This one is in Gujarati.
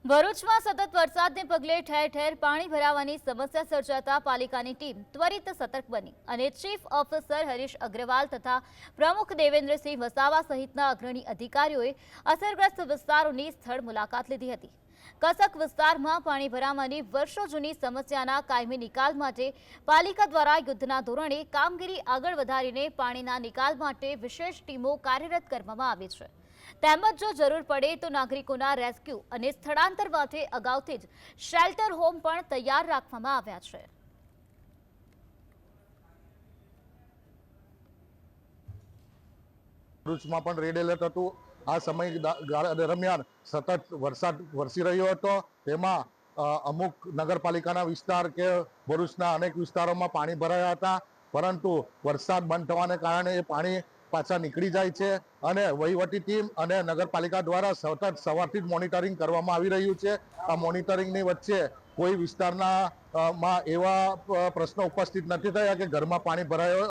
ભરૂચમાં સતત વરસાદને પગલે ઠેર ઠેર પાણી ભરાવાની સમસ્યા સર્જાતા પાલિકાની ટીમ ત્વરિત સતર્ક બની અને ચીફ ઓફિસર હરીશ અગ્રવાલ તથા પ્રમુખ દેવેન્દ્રસિંહ વસાવા સહિતના અગ્રણી અધિકારીઓએ અસરગ્રસ્ત વિસ્તારોની સ્થળ મુલાકાત લીધી હતી। કસક વિસ્તારમાં પાણી ભરાવાની વર્ષો જૂની સમસ્યાના કાયમી નિકાલ માટે પાલિકા દ્વારા યુદ્ધના ધોરણે કામગીરી આગળ વધારીને પાણીના નિકાલ માટે વિશેષ ટીમો કાર્યરત કરવામાં આવી છે। તેમજ જો જરૂર પડે તો નાગરિકોના રેસ્ક્યુ અને સ્થળાંતર માટે અગાઉથી જ શેલ્ટર હોમ પણ તૈયાર રાખવામાં આવ્યા છે। ભરૂચમાં પણ રેડ એલર્ટ હતું। આ સમય દરમિયાન સતત વરસાદ વરસી રહ્યો હતો। તેમાં અમુક નગરપાલિકાના વિસ્તાર કે ભરૂચના અનેક વિસ્તારોમાં પાણી ભરાયા હતા, પરંતુ વરસાદ બંધ થવાને કારણે એ પાણી પાછા નીકળી જાય છે અને વહીવટી ટીમ અને નગરપાલિકા દ્વારા સતત સવારથી જ મોનિટરિંગ કરવામાં આવી રહ્યું છે। આ મોનિટરિંગની વચ્ચે કોઈ વિસ્તારના માં એવા પ્રશ્નો ઉપસ્થિત નથી થયા કે ઘરમાં પાણી ભરાયો